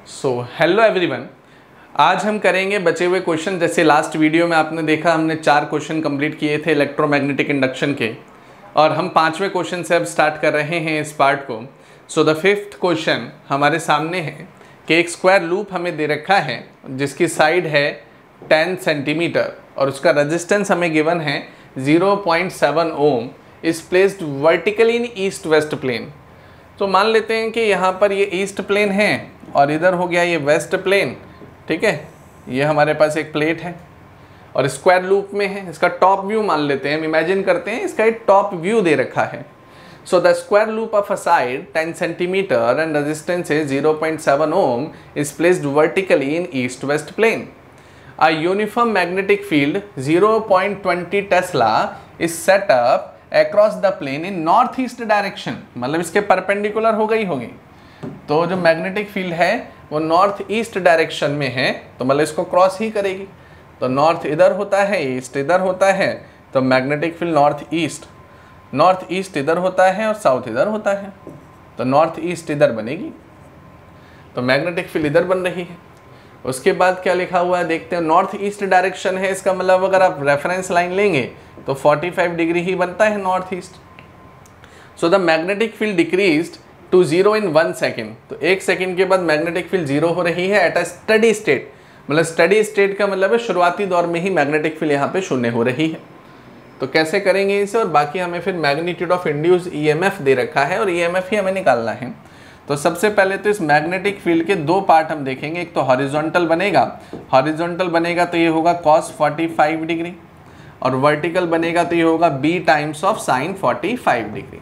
Hello everyone, आज हम करेंगे बचे हुए क्वेश्चन। जैसे लास्ट वीडियो में आपने देखा हमने 4 क्वेश्चन कंप्लीट किए थे इलेक्ट्रोमैग्नेटिक इंडक्शन के, और हम 5वें क्वेश्चन से अब स्टार्ट कर रहे हैं इस पार्ट को। द 5th क्वेश्चन हमारे सामने है कि एक स्क्वायर लूप हमें दे रखा है जिसकी साइड है 10 सेंटीमीटर और उसका रेजिस्टेंस हमें गिवन है 0.7 ohm, is placed vertically in east west plane. तो मान लेते हैं कि यहाँ पर ये ईस्ट प्लेन है और इधर हो गया ये वेस्ट प्लेन। ठीक है, ये हमारे पास एक प्लेट है और स्क्वायर लूप में है। इसका टॉप व्यू मान लेते हैं, हम इमेजिन करते हैं इसका एक टॉप व्यू दे रखा है। So the square loop of a side 10 centimetre and resistance is 0.7 ohm is placed vertically in east west plane. A uniform magnetic field 0.20 Tesla is set up across the plane in north east direction, मतलब इसके perpendicular हो गई होगी। तो जो magnetic field है वो north east direction में है, तो मतलब इसको क्रॉस ही करेगी। तो नॉर्थ इधर होता है, ईस्ट इधर होता है, तो मैग्नेटिक फील्ड नॉर्थ ईस्ट इधर होता है और साउथ इधर होता है, तो नॉर्थ ईस्ट इधर बनेगी, तो मैग्नेटिक फील्ड इधर बन रही है। उसके बाद क्या लिखा हुआ है देखते हैं। नॉर्थ ईस्ट डायरेक्शन है, इसका मतलब अगर आप रेफरेंस लाइन लेंगे तो 45 डिग्री ही बनता है north east. So the magnetic field decreased to 0 in 1 second. तो 1 सेकेंड के बाद मैग्नेटिक फील्ड 0 हो रही है एट अ स्टडी स्टेट। मतलब स्टडी स्टेट का मतलब है शुरुआती दौर में ही मैग्नेटिक फील्ड यहाँ पे शून्य हो रही है। तो कैसे करेंगे इसे, और बाकी हमें फिर मैग्नीट्यूड ऑफ इंड्यूस ईएमएफ दे रखा है और ईएमएफ ही हमें निकालना है। तो सबसे पहले तो इस मैग्नेटिक फील्ड के 2 पार्ट हम देखेंगे। एक तो हॉरिजॉन्टल बनेगा तो ये होगा cos 45 डिग्री, और वर्टिकल बनेगा तो ये होगा b times of sin 45 degree.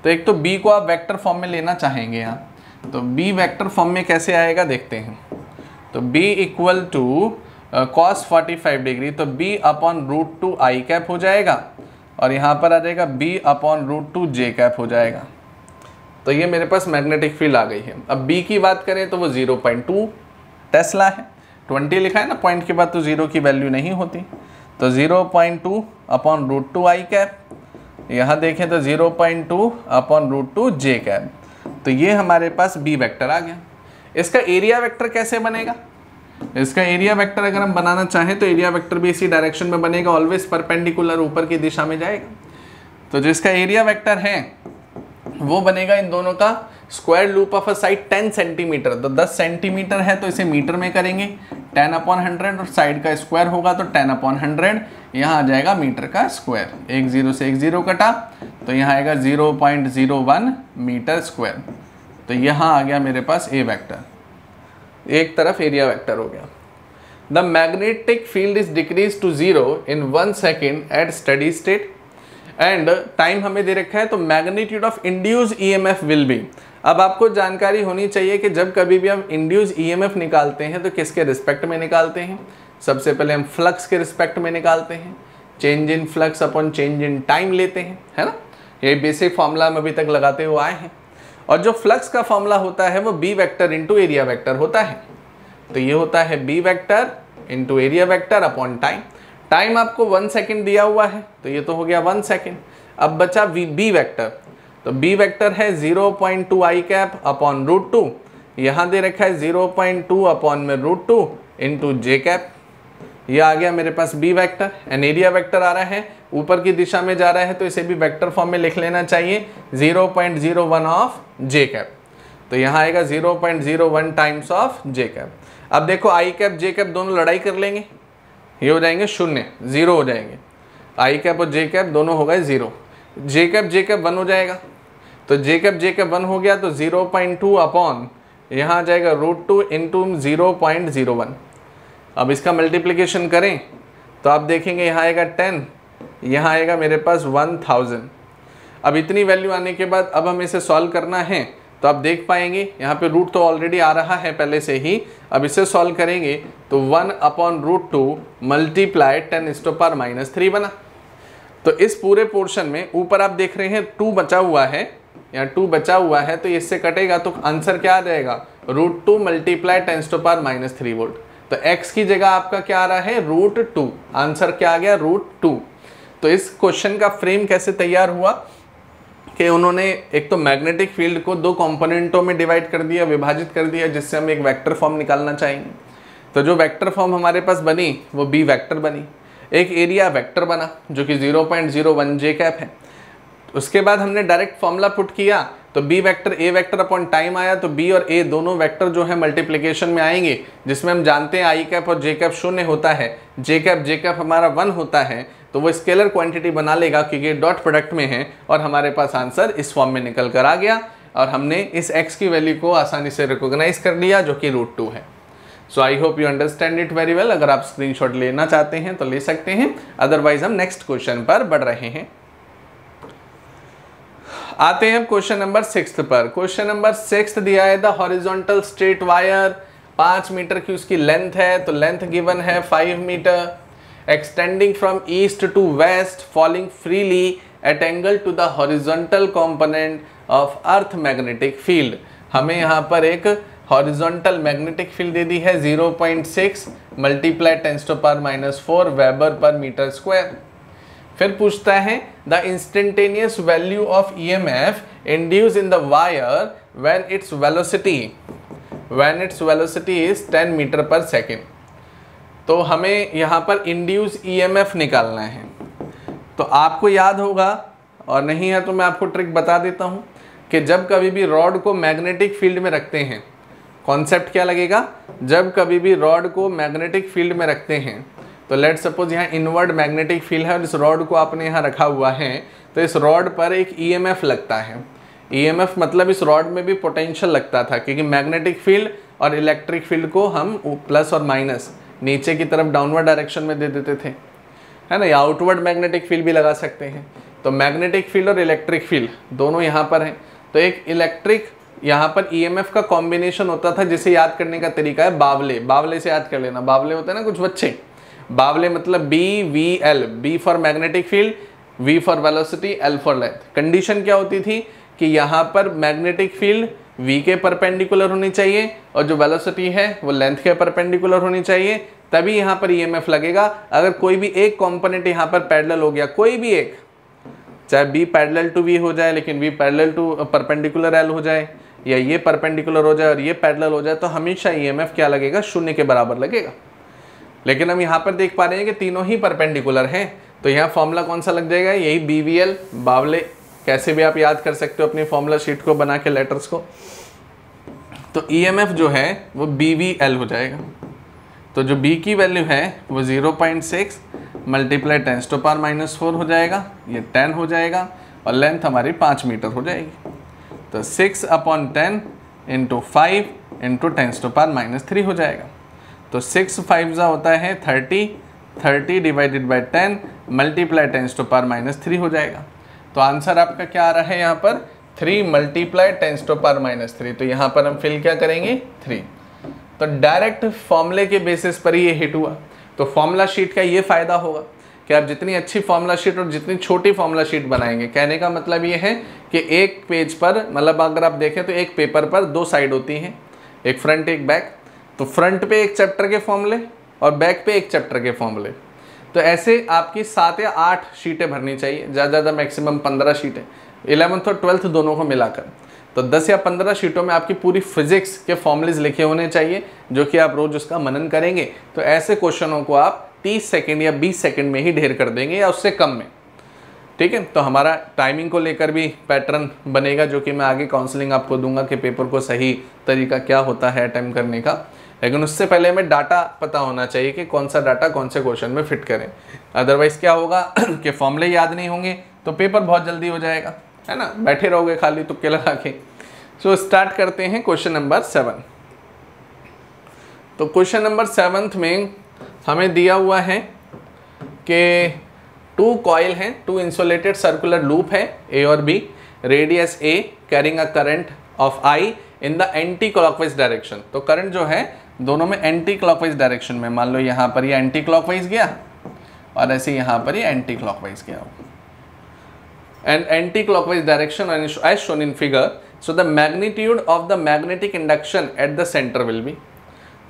तो एक तो b को आप वेक्टर फॉर्म में लेना चाहेंगे यहाँ, तो b वेक्टर फॉर्म में कैसे आएगा देखते हैं। तो b equal to cos 45 degree, तो b upon root 2 i cap हो जाएगा, और यहाँ पर आ जाएगा b upon root 2 j cap हो जाएगा। तो ये मेरे पास मैग्नेटिक फील्ड आ गई है। अब b की बात करें तो वो 0.2 टेस्ला है। 20 लिखा है ना, पॉइंट के बाद तो 0 की वैल्यू नहीं होती, तो 0.2 अपॉन रूट 2 आई कैप। यहाँ देखें तो 0.2 अपॉन रूट 2 जे कैप। तो ये हमारे पास b वेक्टर आ गया। इसका एरिया वेक्टर कैसे बनेगा? इसका एरिया वेक्टर अगर हम बनाना चाहें तो एरिया वेक्टर भी इसी डायरेक्शन में बनेगा, ऑलवेज परपेंडिकुलर ऊपर की दिशा में जाएगा। तो जो इसका एरिया वेक्टर है वो बनेगा इन दोनों का square loop of a side 10 centimetre. तो 10 सेंटीमीटर है तो इसे मीटर में करेंगे, 10/100, और साइड का स्क्वायर होगा तो 10/100। यहाँ आ जाएगा मीटर का स्क्वायर। 1 0 से 1 0 कटा, तो यहाँ आएगा 0.01 मीटर स्क्वायर। तो यहाँ आ गया मेरे पास ए वेक्टर, एक तरफ एरिया वेक्टर हो गया। The magnetic field is decrease to 0 in 1 second at steady state, and time हमें दे रखा है, तो magnitude of induce EMF will be. अब आपको जानकारी होनी चाहिए कि जब कभी भी हम इंड्यूस ईएमएफ निकालते हैं तो किसके रिस्पेक्ट में निकालते हैं। सबसे पहले हम फ्लक्स के रिस्पेक्ट में निकालते हैं, change in flux upon change in time लेते हैं, है ना। ये बेसिक फॉर्मूला हम अभी तक लगाते हुए आए हैं। और जो फ्लक्स का फॉर्मूला होता है वो B vector into area vector होता है। तो ये होता है B vector into area vector upon time. Time आपको 1 सेकेंड दिया हुआ है, तो ये तो हो गया 1 सेकेंड। अब बचा बी वेक्टर, तो बी वेक्टर है 0.2 आई कैप अपॉन रूट 2। यहाँ दे रखा है 0.2 अपॉन में रूट 2 इंटू जे कैप। ये आ गया मेरे पास B vector. And area vector आ रहा है, ऊपर की दिशा में जा रहा है, तो इसे भी वेक्टर फॉर्म में लिख लेना चाहिए, 0.01 ऑफ जे कैप। तो यहाँ आएगा 0.01 टाइम्स ऑफ जे कैप। अब देखो आई कैप जे कैप दोनों लड़ाई कर लेंगे, ये हो जाएंगे 0 0 हो जाएंगे। आई कैप और जे कैप दोनों हो गए 0। जे कैप 1 हो जाएगा, तो जे कैप 1 हो गया, तो 0.2 अपॉन यहाँ आ जाएगा रूट 2 इंटू 0.01। अब इसका मल्टीप्लिकेशन करें तो आप देखेंगे यहाँ आएगा 10, यहाँ आएगा मेरे पास 1000। अब इतनी वैल्यू आने के बाद अब हमें इसे सॉल्व करना है, तो आप देख पाएंगे यहाँ पे रूट तो ऑलरेडी आ रहा है पहले से ही। अब इसे सॉल्व करेंगे तो 1 अपॉन रूट 2 मल्टीप्लाई 10⁻³ बना। तो इस पूरे पोर्शन में ऊपर आप देख रहे हैं 2 बचा हुआ है, यहाँ 2 बचा हुआ है, तो इससे कटेगा तो आंसर क्या आ जाएगा, रूट 2 मल्टीप्लाई 10⁻³ वोल्ट। तो x की जगह आपका क्या आ रहा है, रूट 2। आंसर क्या आ गया, रूट 2। तो इस क्वेश्चन का फ्रेम कैसे तैयार हुआ, कि उन्होंने एक तो मैग्नेटिक फील्ड को दो कंपोनेंटों में डिवाइड कर दिया, विभाजित कर दिया, जिससे हम एक वेक्टर फॉर्म निकालना चाहेंगे। तो जो वेक्टर फॉर्म हमारे पास बनी वो बी वेक्टर बनी। एक एरिया वेक्टर बना जो कि 0.01 जे कैप है। उसके बाद हमने डायरेक्ट फॉर्मूला पुट किया तो B vector A vector upon time आया, तो बी और ए दोनों वेक्टर जो है मल्टीप्लिकेशन में आएंगे, जिसमें हम जानते हैं आई कैप और जे कैप शून्य होता है, जे कैप हमारा 1 होता है, तो वो स्केलर क्वांटिटी बना लेगा क्योंकि डॉट प्रोडक्ट में है। और हमारे पास आंसर इस फॉर्म में निकल कर आ गया और हमने इस x की वैल्यू को आसानी से रिकॉग्नाइज कर लिया जो कि √2 है। So I hope you understand it very well. अगर आप स्क्रीनशॉट लेना चाहते हैं तो ले सकते हैं, अदरवाइज हम नेक्स्ट क्वेश्चन पर बढ़ रहे हैं। आते हैं क्वेश्चन नंबर 6 पर। क्वेश्चन नंबर 6 दिया है the horizontal straight wire 5 metre की उसकी लेंथ है, तो लेंथ गिवन है 5 metre, extending from east to west, falling freely at angle to the horizontal component of earth magnetic field. हमें यहाँ पर एक हॉरिजॉन्टल मैग्नेटिक फील्ड दे दी है 0.6 multiply 10⁻⁴ weber per metre square. फिर पूछता है the instantaneous value of EMF induce in the wire when it's velocity is 10 metre पर सेकेंड। तो हमें यहाँ पर इंड्यूस EMF निकालना है। तो आपको याद होगा, और नहीं है तो मैं आपको ट्रिक बता देता हूँ कि जब कभी भी रॉड को मैग्नेटिक फील्ड में रखते हैं, कॉन्सेप्ट क्या लगेगा, जब कभी भी रॉड को मैग्नेटिक फील्ड में रखते हैं तो लेट सपोज यहाँ इनवर्ड मैग्नेटिक फील्ड है और इस रॉड को आपने यहाँ रखा हुआ है, तो इस रॉड पर एक EMF लगता है। EMF मतलब इस रॉड में भी पोटेंशियल लगता था, क्योंकि मैग्नेटिक फील्ड और इलेक्ट्रिक फील्ड को हम प्लस और माइनस नीचे की तरफ डाउनवर्ड डायरेक्शन में दे देते थे, है ना, या आउटवर्ड मैग्नेटिक फील्ड भी लगा सकते हैं। तो मैग्नेटिक फील्ड और इलेक्ट्रिक फील्ड दोनों यहाँ पर हैं। तो एक इलेक्ट्रिक यहाँ पर EMF का कॉम्बिनेशन होता था, जिसे याद करने का तरीका है बावले। बावले से याद कर लेना, बावले होते हैं ना कुछ बच्चे, बावले मतलब BVL, B for magnetic field, V for velocity, L for length. Condition क्या होती थी कि यहाँ पर मैग्नेटिक फील्ड V के परपेंडिकुलर होनी चाहिए और जो वेलोसिटी है वो लेंथ के परपेंडिकुलर होनी चाहिए, तभी यहाँ पर EMF लगेगा। अगर कोई भी एक कंपोनेंट यहाँ पर पैरेलल हो गया, कोई भी एक, चाहे B पैरेलल टू V हो जाए लेकिन V parallel to perpendicular L हो जाए, या ये परपेंडिकुलर हो जाए और ये पैरेलल हो जाए, तो हमेशा EMF क्या लगेगा, 0 के बराबर लगेगा। लेकिन हम यहाँ पर देख पा रहे हैं कि तीनों ही परपेंडिकुलर हैं, तो यहाँ फॉर्मूला कौन सा लग जाएगा, यही BVL, बावले। कैसे भी आप याद कर सकते हो अपनी फॉर्मूला शीट को बना के लेटर्स को। तो EMF जो है वो BVL हो जाएगा। तो जो B की वैल्यू है वो 0.6 मल्टीप्लाई 10⁻⁴ हो जाएगा, ये 10 हो जाएगा, और लेंथ हमारी 5 मीटर हो जाएगी। तो 6/10 × 5 × 10⁻³ हो जाएगा। तो 6 5 होता है 30, 30 डिवाइडेड बाई 10 मल्टीप्लाई 10⁻³ हो जाएगा। तो आंसर आपका क्या आ रहा है यहाँ पर, 3 मल्टीप्लाई 10⁻³। तो यहाँ पर हम फिल क्या करेंगे, 3। तो डायरेक्ट फॉर्मूले के बेसिस पर ही ये हिट हुआ। तो फॉर्मूला शीट का ये फ़ायदा होगा कि आप जितनी अच्छी फॉर्मूला शीट और जितनी छोटी फॉर्मूला शीट बनाएंगे, कहने का मतलब ये है कि एक पेज पर, मतलब अगर आप देखें तो एक पेपर पर 2 साइड होती हैं, एक फ्रंट एक बैक। तो फ्रंट पे एक चैप्टर के फॉर्मूले और बैक पे एक चैप्टर के फॉर्मूले। तो ऐसे आपकी 7 या 8 शीटें भरनी चाहिए, ज़्यादा मैक्सिमम 15 शीटें, 11th और 12th दोनों को मिलाकर। तो 10 या 15 शीटों में आपकी पूरी फिजिक्स के फॉर्मूलेज लिखे होने चाहिए, जो कि आप रोज़ उसका मनन करेंगे। तो ऐसे क्वेश्चनों को आप 30 सेकेंड या 20 सेकेंड में ही ढेर कर देंगे या उससे कम में, ठीक है। तो हमारा टाइमिंग को लेकर भी पैटर्न बनेगा, जो कि मैं आगे काउंसलिंग आपको दूंगा कि पेपर को सही तरीका क्या होता है अटेम्प्ट करने का। लेकिन उससे पहले हमें डाटा पता होना चाहिए कि कौन सा डाटा कौन से क्वेश्चन में फिट करें। अदरवाइज़ क्या होगा कि फॉर्मूले याद नहीं होंगे तो पेपर बहुत जल्दी हो जाएगा, है ना, बैठे रहोगे खाली तुक्के लगा के। सो स्टार्ट करते हैं क्वेश्चन नंबर 7। तो क्वेश्चन नंबर 7 में हमें दिया हुआ है कि 2 कॉइल हैं, 2 इंसुलेटेड सर्कुलर लूप है A और B, radius A carrying a current of I in the anti clockwise direction. तो करंट जो है दोनों में एंटी क्लॉकवाइज डायरेक्शन में, मान लो यहाँ पर ये एंटी क्लॉकवाइज गया और ऐसे यहाँ पर ये एंटी क्लॉकवाइज गया, and anti clockwise direction as shown in figure. So the magnitude of the magnetic induction at the centre will be.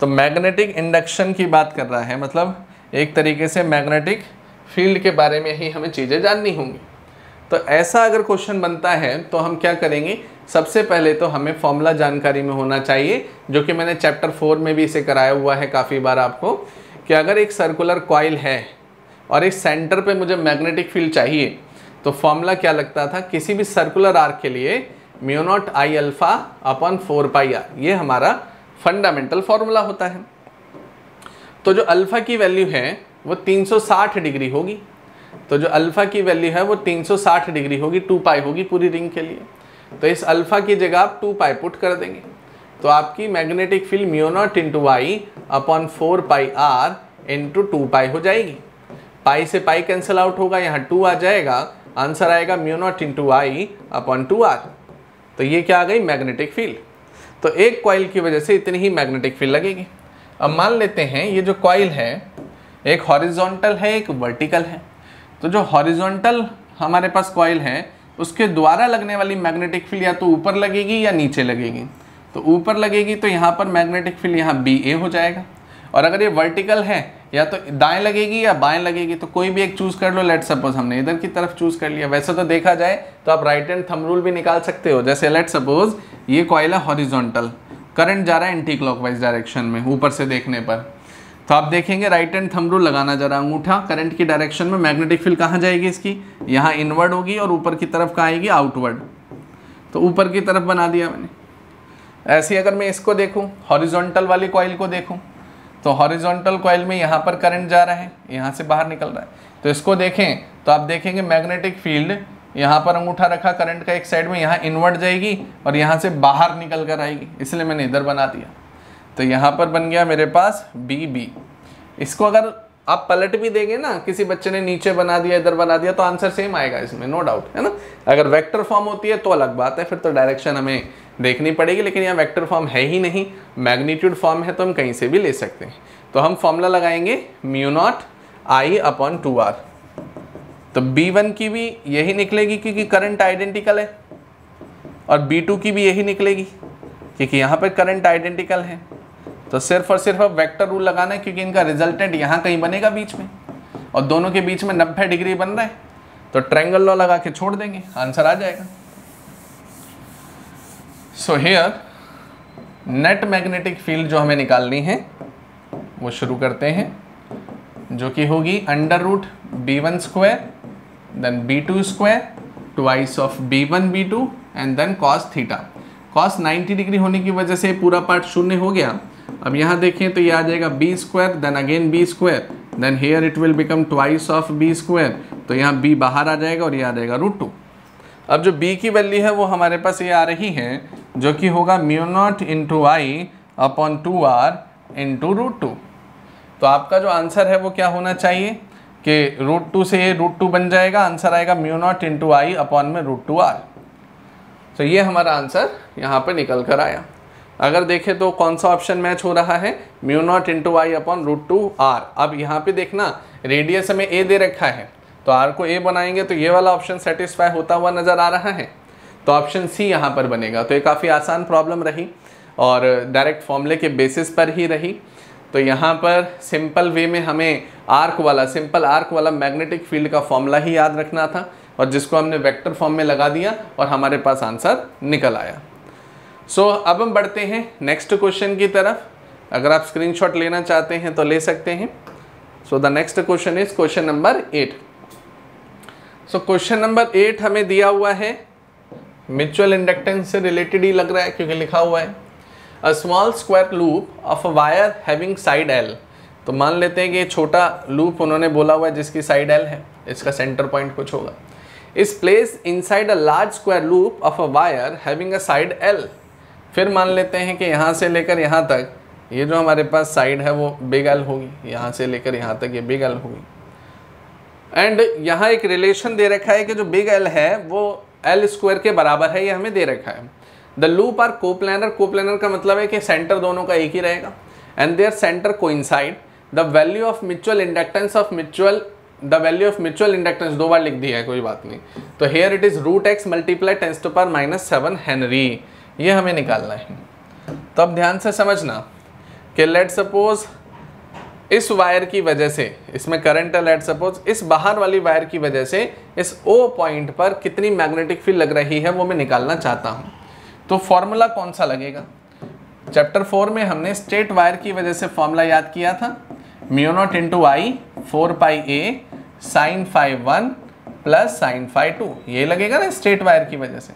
तो मैग्नेटिक इंडक्शन की बात कर रहा है, मतलब एक तरीके से मैग्नेटिक फील्ड के बारे में ही हमें चीज़ें जाननी होंगी। तो ऐसा अगर क्वेश्चन बनता है तो हम क्या करेंगे, सबसे पहले तो हमें फॉर्मूला जानकारी में होना चाहिए, जो कि मैंने चैप्टर 4 में भी इसे कराया हुआ है काफ़ी बार आपको, कि अगर एक सर्कुलर कॉइल है और एक सेंटर पे मुझे मैग्नेटिक फील्ड चाहिए, तो फॉर्मूला क्या लगता था, किसी भी सर्कुलर आर्क के लिए mu naught I alpha upon 4 pi r, ये हमारा फंडामेंटल फॉर्मूला होता है। तो जो अल्फा की वैल्यू है वो 360 डिग्री होगी, तो जो अल्फा की वैल्यू है वो 360 डिग्री होगी, 2 पाई होगी पूरी रिंग के लिए। तो इस अल्फा की जगह आप 2 पाई पुट कर देंगे, तो आपकी magnetic field mu naught into I upon 4 pi r into 2 pi हो जाएगी। पाई से पाई कैंसिल आउट होगा, यहाँ 2 आ जाएगा, आंसर आएगा mu naught into I upon 2 r. तो ये क्या आ गई, मैग्नेटिक फील्ड। तो एक कॉइल की वजह से इतनी ही मैग्नेटिक फील्ड लगेगी। अब मान लेते हैं ये जो कॉइल है एक हॉरिजॉन्टल है, एक वर्टिकल है। तो जो हॉरिजॉन्टल हमारे पास कॉइल है उसके द्वारा लगने वाली मैग्नेटिक फील्ड या तो ऊपर लगेगी या नीचे लगेगी। तो ऊपर लगेगी तो यहाँ पर मैग्नेटिक फील्ड यहाँ बी ए हो जाएगा, और अगर ये वर्टिकल है या तो दाएं लगेगी या बाएं लगेगी, तो कोई भी एक चूज कर लो। लेट सपोज हमने इधर की तरफ चूज कर लिया। वैसे तो देखा जाए तो आप राइट हैंड थंब रूल भी निकाल सकते हो। जैसे लेट सपोज ये कॉइल है हॉरिजॉन्टल, करंट जा रहा है एंटी क्लॉकवाइज डायरेक्शन में ऊपर से देखने पर, तो आप देखेंगे राइट हैंड थंब रूल लगाना जरा, अंगूठा करंट की डायरेक्शन में, मैग्नेटिक फील्ड कहाँ जाएगी इसकी, यहाँ इनवर्ड होगी, और ऊपर की तरफ कहाँ आएगी, आउटवर्ड। तो ऊपर की तरफ बना दिया मैंने। ऐसे अगर मैं इसको देखूँ, हॉरिजॉन्टल वाली कॉइल को देखूँ, तो हॉरिजॉन्टल कॉइल में यहाँ पर करंट जा रहा है, यहाँ से बाहर निकल रहा है। तो इसको देखें तो आप देखेंगे मैग्नेटिक फील्ड यहाँ पर अंगूठा रखा करंट का एक साइड में, यहाँ इनवर्ट जाएगी और यहाँ से बाहर निकल कर आएगी, इसलिए मैंने इधर बना दिया। तो यहाँ पर बन गया मेरे पास बी बी। इसको अगर आप पलट भी देंगे ना, किसी बच्चे ने नीचे बना दिया इधर बना दिया, तो आंसर सेम आएगा इसमें, नो डाउट, है ना। अगर वेक्टर फॉर्म होती है तो अलग बात है, फिर तो डायरेक्शन हमें देखनी पड़ेगी, लेकिन यहाँ वेक्टर फॉर्म है ही नहीं, मैग्नीट्यूड फॉर्म है, तो हम कहीं से भी ले सकते हैं। तो हम फॉर्मूला लगाएंगे mu naught I upon 2 r. तो B1 की भी यही निकलेगी क्योंकि करंट आइडेंटिकल है, और B2 की भी यही निकलेगी क्योंकि यहाँ पर करंट आइडेंटिकल है। तो सिर्फ और सिर्फ अब वेक्टर रूल लगाना है, क्योंकि इनका रिजल्टेंट यहाँ कहीं बनेगा बीच में, और दोनों के बीच में 90 डिग्री बन रहा है, तो ट्रायंगल लॉ लगा के छोड़ देंगे, आंसर आ जाएगा। So here net magnetic field जो हमें निकालनी है वो शुरू करते हैं, जो कि होगी under root B1 square then B2 square twice of B1 B2 and then cos theta. Cos 90 degree होने की वजह से पूरा पार्ट शून्य हो गया। अब यहाँ देखें तो ये आ जाएगा B square then again B square then here it will become twice of B square. तो यहाँ B बाहर आ जाएगा और ये आ जाएगा √2। अब जो B की वैल्यू है वो हमारे पास ये आ रही है, जो कि होगा mu naught into I upon 2 r into √2। तो आपका जो आंसर है वो क्या होना चाहिए कि √2 से ये √2 बन जाएगा, आंसर आएगा mu naught into I upon में √2 आर। तो ये हमारा आंसर यहाँ पे निकल कर आया। अगर देखें तो कौन सा ऑप्शन मैच हो रहा है, mu naught into I upon √2 r. अब यहाँ पे देखना रेडियस हमें ए दे रखा है, तो आर को ए बनाएंगे तो ये वाला ऑप्शन सेटिस्फाई होता हुआ नज़र आ रहा है, तो ऑप्शन सी यहाँ पर बनेगा। तो ये काफ़ी आसान प्रॉब्लम रही और डायरेक्ट फॉर्मूले के बेसिस पर ही रही। तो यहाँ पर सिंपल वे में हमें सिंपल आर्क वाला मैग्नेटिक फील्ड का फॉर्मूला ही याद रखना था, और जिसको हमने वेक्टर फॉर्म में लगा दिया और हमारे पास आंसर निकल आया। सो अब हम बढ़ते हैं नेक्स्ट क्वेश्चन की तरफ। अगर आप स्क्रीनशॉट लेना चाहते हैं तो ले सकते हैं। So the next question is question number 8। So question number 8 हमें दिया हुआ है, म्यूचुअल इंडक्टेंस से रिलेटेड ही लग रहा है क्योंकि लिखा हुआ है a small square loop of a wire having side L. तो मान लेते हैं कि ये छोटा लूप उन्होंने बोला हुआ है जिसकी साइड एल है, इसका सेंटर पॉइंट कुछ होगा। इस place inside a large square loop of a wire having a side L. फिर मान लेते हैं कि यहाँ से लेकर यहाँ तक ये जो हमारे पास साइड है वो बिग एल होगी, यहाँ से लेकर यहाँ तक ये बिग एल होगी। एंड यहाँ एक रिलेशन दे रखा है कि जो बिग एल है वो एल स्क्वायर के बराबर है, ये हमें दे रखा है। The loop are coplanar, coplanar का मतलब है कि सेंटर दोनों का एक ही रहेगा, and their centre coincide. The value of mutual inductance दो बार लिख दिया है, कोई बात नहीं। तो here it is √x multiply 10⁻⁷ henry, ये हमें निकालना है। तो अब ध्यान से समझना कि लेट सपोज इस वायर की वजह से, इसमें करंट है लेट सपोज, इस बाहर वाली वायर की वजह से इस O पॉइंट पर कितनी मैग्नेटिक फील्ड लग रही है वो मैं निकालना चाहता हूँ। तो फॉर्मूला कौन सा लगेगा? चैप्टर 4 में हमने स्ट्रेट वायर की वजह से फॉर्मूला याद किया था, mu naught into I 4 pi a sine phi 1 plus sine phi 2, ये लगेगा ना स्ट्रेट वायर की वजह से।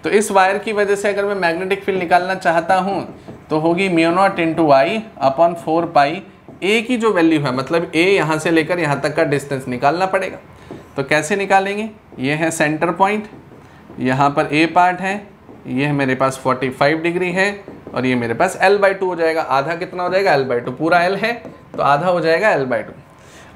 तो इस वायर की वजह से अगर मैं मैग्नेटिक फील्ड निकालना चाहता हूँ तो होगी mu naught into I upon 4 pi ए की जो वैल्यू है, मतलब ए यहाँ से लेकर यहाँ तक का डिस्टेंस निकालना पड़ेगा। तो कैसे निकालेंगे? ये है सेंटर पॉइंट, यहाँ पर ए पार्ट है, ये मेरे पास 45 डिग्री है और ये मेरे पास L/2 हो जाएगा। आधा कितना हो जाएगा? L/2। पूरा L है तो आधा हो जाएगा L/2।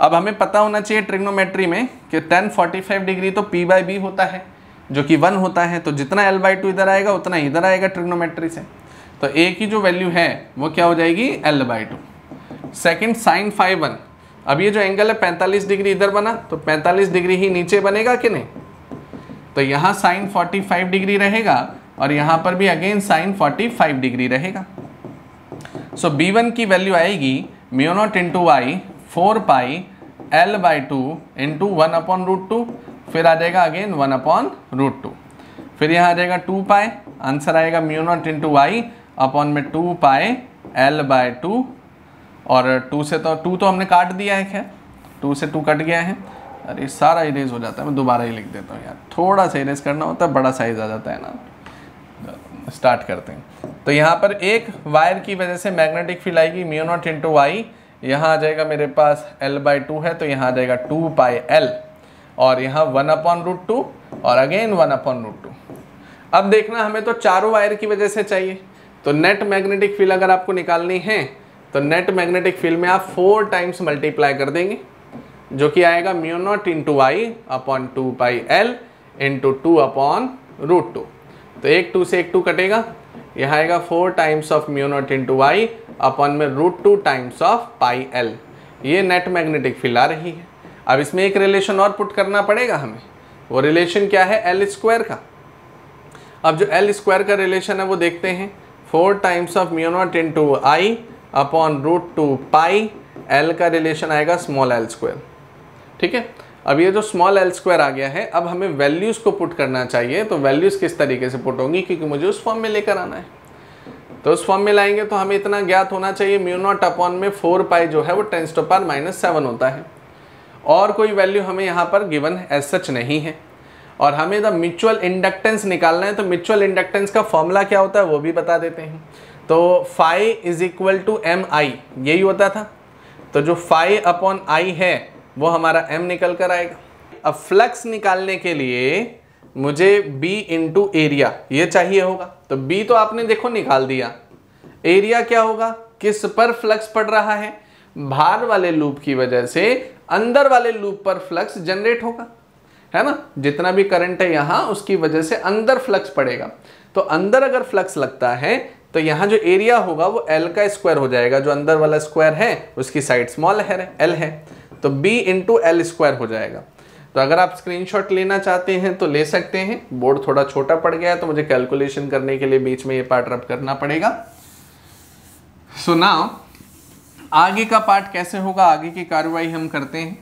अब हमें पता होना चाहिए ट्रिग्नोमेट्री में कि tan 45 डिग्री तो P/B होता है जो कि 1 होता है, तो जितना L/2 इधर आएगा उतना इधर आएगा ट्रिग्नोमेट्री से। तो A की जो वैल्यू है वो क्या हो जाएगी? L/2। सेकंड साइन फाई 1, अब ये जो एंगल है 45 डिग्री इधर बना तो 45 डिग्री ही नीचे बनेगा कि नहीं? तो यहाँ साइन 45 डिग्री रहेगा और यहाँ पर भी अगेन साइन 45 डिग्री रहेगा। सो B1 की वैल्यू आएगी mu naught into I 4 pi L/2 into 1/√2, फिर आ जाएगा अगेन 1/√2, फिर यहाँ आ जाएगा 2 पाई, आंसर आएगा mu naught into I upon में 2 पाई L/2, और 2 से तो 2 तो हमने काट दिया है, खैर 2 से 2 कट गया है। अरे सारा इरेज हो जाता है, मैं दोबारा ही लिख देता हूँ यार, थोड़ा सा इरेज करना होता है, बड़ा साइज आ जाता है ना। स्टार्ट करते हैं। तो यहाँ पर एक वायर की वजह से मैग्नेटिक फील्ड आएगी म्यू नॉट इंटू आई, यहाँ आ जाएगा मेरे पास L/2 है तो यहाँ आ जाएगा 2 पाई L, और यहाँ 1/√2 और अगेन 1/√2। अब देखना हमें तो चारों वायर की वजह से चाहिए, तो नेट मैग्नेटिक फील्ड अगर आपको निकालनी है तो नेट मैग्नेटिक फील्ड में आप 4 टाइम्स मल्टीप्लाई कर देंगे, जो कि आएगा mu naught into I upon 2 pi L into 2/√2। तो एक 2 से एक 2 कटेगा, यहाँ आएगा 4 times of mu naught into I upon में √2 टाइम्स ऑफ पाई L। ये नेट मैग्नेटिक फील्ड आ रही है। अब इसमें एक रिलेशन और पुट करना पड़ेगा हमें, वो रिलेशन क्या है? L² का। अब जो L² का रिलेशन है वो देखते हैं, 4 times of mu naught into I upon √2 pi, L का रिलेशन आएगा स्मॉल L²। ठीक है, अब ये जो स्मॉल L² आ गया है, अब हमें वैल्यूज़ को पुट करना चाहिए। तो वैल्यूज़ किस तरीके से पुट होंगी, क्योंकि मुझे उस फॉर्म में लेकर आना है। तो उस फॉर्म में लाएंगे तो हमें इतना ज्ञात होना चाहिए, म्यू नॉट अपॉन में 4 पाई जो है वो 10⁻⁻7 होता है, और कोई वैल्यू हमें यहाँ पर गिवन एज सच नहीं है। और हमें द म्यूचुअल इंडक्टेंस निकालना है, तो म्यूचुअल इंडक्टेंस का फॉर्मूला क्या होता है वो भी बता देते हैं। तो phi is equal to MI, यही होता था। तो जो फाई अपॉन आई है वो हमारा M निकल कर आएगा। अब फ्लक्स निकालने के लिए मुझे B इंटू एरिया ये चाहिए होगा, तो B तो आपने देखो निकाल दिया, एरिया क्या होगा? किस पर फ्लक्स पड़ रहा है? बाहर वाले लूप की वजह से अंदर वाले लूप पर फ्लक्स जनरेट होगा, है ना। जितना भी करंट है यहाँ उसकी वजह से अंदर फ्लक्स पड़ेगा। तो अंदर अगर फ्लक्स लगता है तो यहाँ जो एरिया होगा वो L का स्क्वायर हो जाएगा, जो अंदर वाला स्क्वायर है उसकी साइड स्मॉल है L है, तो B इंटू L² हो जाएगा। तो अगर आप स्क्रीनशॉट लेना चाहते हैं तो ले सकते हैं। बोर्ड थोड़ा छोटा पड़ गया है तो मुझे कैलकुलेशन करने के लिए बीच में ये पार्ट रब करना पड़ेगा। सो नाउ आगे का पार्ट कैसे होगा, आगे की कार्रवाई हम करते हैं।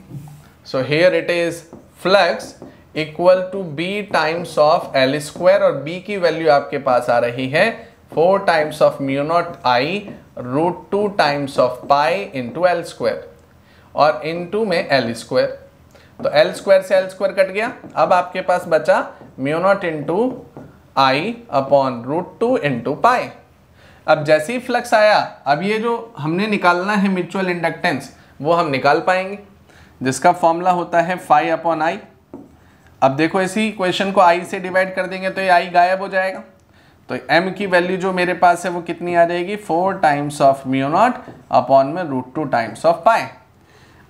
So here it is flux equal to B times of L², और B की वैल्यू आपके पास आ रही है 4 times of mu naught I √2 times of pi into L², और इंटू में L²। तो L² से L² कट गया, अब आपके पास बचा mu naught into I upon √2 into pi. अब जैसे ही फ्लक्स आया, अब ये जो हमने निकालना है म्यूचुअल इंडक्टेंस वो हम निकाल पाएंगे, जिसका फॉर्मूला होता है फाई अपॉन आई। अब देखो इसी क्वेश्चन को आई से डिवाइड कर देंगे तो ये आई गायब हो जाएगा। तो M की वैल्यू जो मेरे पास है वो कितनी आ जाएगी? 4 times of mu naught upon में √2 टाइम्स ऑफ पाई।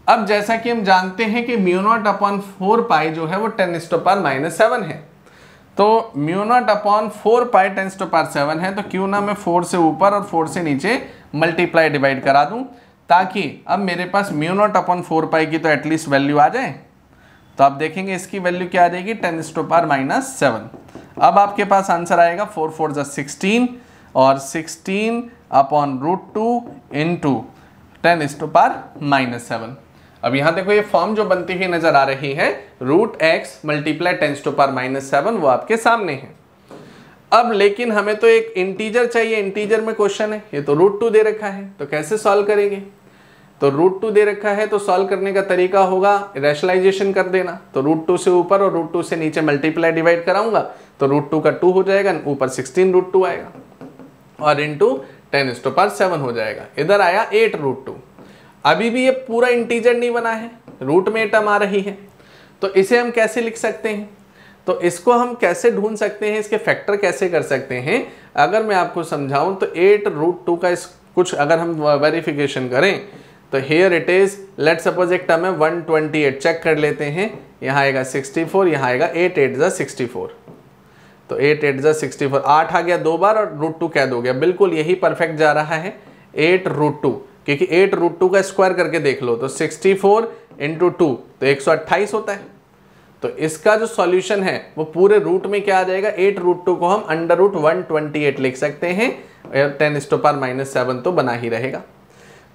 अब जैसा कि हम जानते हैं कि म्यू नॉट अपॉन 4 पाई जो है वो 10⁻⁻7 है, तो म्यू नॉट अपॉन 4 पाई 10⁻⁷ है, तो क्यों ना मैं 4 से ऊपर और 4 से नीचे मल्टीप्लाई डिवाइड करा दूं, ताकि अब मेरे पास म्यू नॉट अपॉन 4 पाई की तो एटलीस्ट वैल्यू आ जाए। तो आप देखेंगे इसकी वैल्यू क्या आ जाएगी? 10⁻⁻7। अब आपके पास आंसर आएगा 4 4 16, और 16 अपॉन √2 इंटू 10⁻⁷। अब यहाँ देखो ये फॉर्म जो बनती हुई नजर आ रही है √x मल्टीप्लाई 10⁻⁷ वो आपके सामने है। अब लेकिन हमें तो एक इंटीजर चाहिए, इंटीजर में क्वेश्चन है, ये तो √2 दे रखा है, तो कैसे सॉल्व करेंगे? तो √2 दे रखा है तो सॉल्व करने का तरीका होगा रैशनलाइजेशन कर देना। तो √2 से ऊपर और √2 से नीचे मल्टीप्लाई डिवाइड कराऊंगा तो √2 का 2 हो जाएगा, ऊपर 16√2 आएगा और इंटू 10⁻⁷ हो जाएगा। इधर आया 8√2। अभी भी ये पूरा इंटीजर नहीं बना है, रूट में टर्म आ रही है, तो इसे हम कैसे लिख सकते हैं? तो इसको हम कैसे ढूंढ सकते हैं, इसके फैक्टर कैसे कर सकते हैं? अगर मैं आपको समझाऊं तो 8√2 का कुछ अगर हम वेरिफिकेशन करें तो here it is, let suppose एक टर्म है 128, चेक कर लेते हैं। यहाँ आएगा 64, यहाँ आएगा 8 8 जा 64, तो 8 8 जा 64, 8 आ गया 2 बार और √2 कैद हो गया, बिल्कुल यही परफेक्ट जा रहा है 8√2, क्योंकि 8√2 का स्क्वायर करके देख लो तो 64 इंटू 2 तो 128 होता है। तो इसका जो सॉल्यूशन है वो पूरे रूट में क्या आ जाएगा, 8√2 को हम √128 लिख सकते हैं, 10⁻⁷ तो बना ही रहेगा।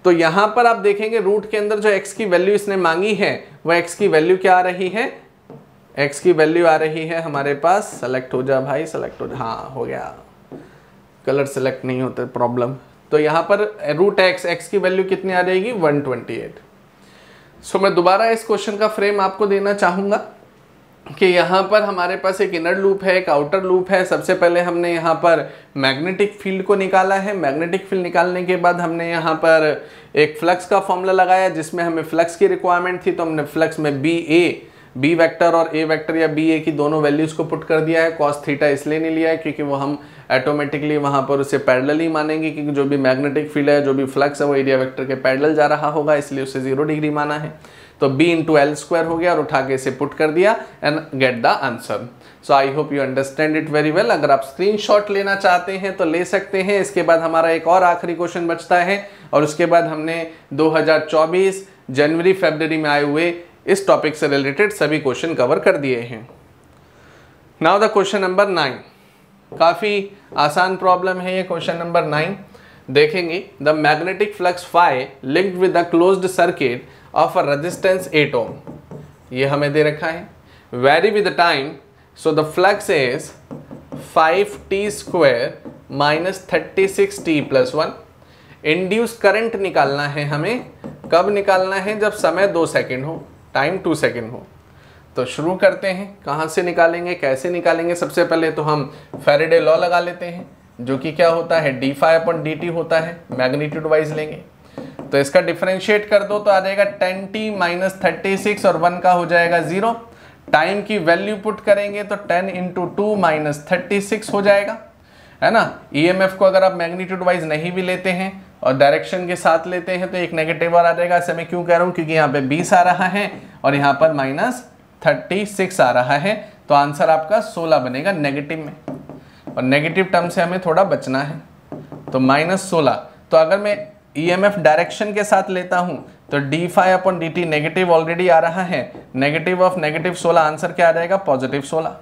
तो यहां पर आप देखेंगे रूट के अंदर जो x की वैल्यू इसने मांगी है वो x की वैल्यू क्या आ रही है, x की वैल्यू आ रही है हमारे पास, सेलेक्ट हो जा भाई, सेलेक्ट हो जा, हाँ हो गया, कलर सेलेक्ट नहीं होते प्रॉब्लम। तो यहाँ पर √x की वैल्यू कितनी आ जाएगी, 128। सो मैं दोबारा इस क्वेश्चन का फ्रेम आपको देना चाहूंगा कि यहाँ पर हमारे पास एक इनर लूप है, एक आउटर लूप है। सबसे पहले हमने यहाँ पर मैग्नेटिक फील्ड को निकाला है, मैग्नेटिक फील्ड निकालने के बाद हमने यहाँ पर एक फ्लक्स का फॉर्मूला लगाया जिसमें हमें फ्लक्स की रिक्वायरमेंट थी, तो हमने फ्लक्स में बी वेक्टर और ए वेक्टर या बी ए की दोनों वैल्यूज को पुट कर दिया है। कॉस थीटा इसलिए नहीं लिया है क्योंकि वो हम ऑटोमेटिकली वहाँ पर उसे पैरेलली मानेंगे, क्योंकि जो भी मैग्नेटिक फील्ड है, जो भी फ्लक्स है वो एरिया वेक्टर के पैरेलल जा रहा होगा, इसलिए उसे 0 डिग्री माना है। तो b इंटू एल स्क्वायर हो गया और उठा के इसे पुट कर दिया and get the answer. So I hope you understand it very well. अगर आप स्क्रीनशॉट लेना चाहते हैं तो ले सकते हैं। इसके बाद हमारा एक और आखिरी क्वेश्चन बचता है और उसके बाद हमने 2024 जनवरी फरवरी में आए हुए इस टॉपिक से रिलेटेड सभी क्वेश्चन कवर कर दिए हैं। नाउ द क्वेश्चन नंबर 9, काफी आसान प्रॉब्लम है ये क्वेश्चन नंबर 9। देखेंगे the magnetic flux phi linked with the closed circuit of a resistance 8 ohm, ये हमें दे रखा है, very with time, so the flux is 5t² minus 36t+1। Induce current निकालना है हमें, कब निकालना है, जब समय 2 सेकेंड हो, टाइम 2 सेकेंड हो। तो शुरू करते हैं, कहाँ से निकालेंगे, कैसे निकालेंगे? सबसे पहले तो हम फैराडे लॉ लगा लेते हैं, जो कि क्या होता है, d∅dt होता है, मैग्नीट्यूड वाइज लेंगे। तो इसका डिफरेंशिएट कर दो तो आ जाएगा 10t माइनस 36 और 1 का हो जाएगा 0। टाइम की वैल्यू पुट करेंगे तो 10 इंटू 2 माइनस 36 हो जाएगा, है ना। ईएमएफ को अगर आप मैग्नीट्यूड वाइज नहीं भी लेते हैं और डायरेक्शन के साथ लेते हैं तो एक नेगेटिव और आ जाएगा। ऐसे मैं क्यों कह रहा हूँ, क्योंकि यहाँ पे 20 आ रहा है और यहाँ पर माइनस 36 आ रहा है, तो आंसर आपका 16 बनेगा नेगेटिव में, और नेगेटिव टर्म से हमें थोड़ा बचना है, तो -16। तो अगर मैं ईएमएफ डायरेक्शन के साथ लेता हूं तो d∅dt नेगेटिव ऑलरेडी आ रहा है, नेगेटिव ऑफ नेगेटिव 16, आंसर क्या आ जाएगा, पॉजिटिव 16।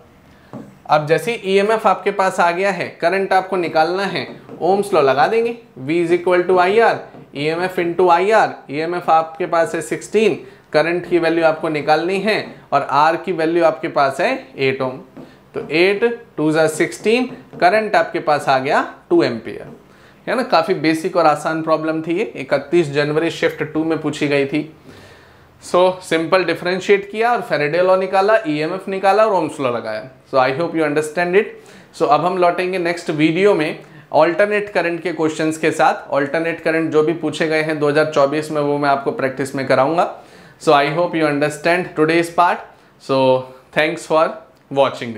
अब जैसे ईएमएफ आपके पास आ गया है, करंट आपको निकालना है, ओम्स लॉ लगा देंगे, V is equal to IR, EMF into IR। EMF आपके पास है 16, करंट की वैल्यू आपको निकालनी है और R की वैल्यू आपके पास है 8 ओम, तो 8 2 16, करंट आपके पास आ गया 2 एम्पियर, है ना। काफी बेसिक और आसान प्रॉब्लम थी ये, 31 जनवरी शिफ्ट 2 में पूछी गई थी। सो सिंपल डिफरेंशिएट किया और फैराडे लॉ निकाला, ईएमएफ निकाला और ओम्स लॉ लगाया। So I hope you understand it. So अब हम लौटेंगे नेक्स्ट वीडियो में ऑल्टरनेट करंट के क्वेश्चंस के साथ। ऑल्टरनेट करंट जो भी पूछे गए हैं 2024 में वो मैं आपको प्रैक्टिस में कराऊंगा। So I hope you understand today's part. So thanks for watching.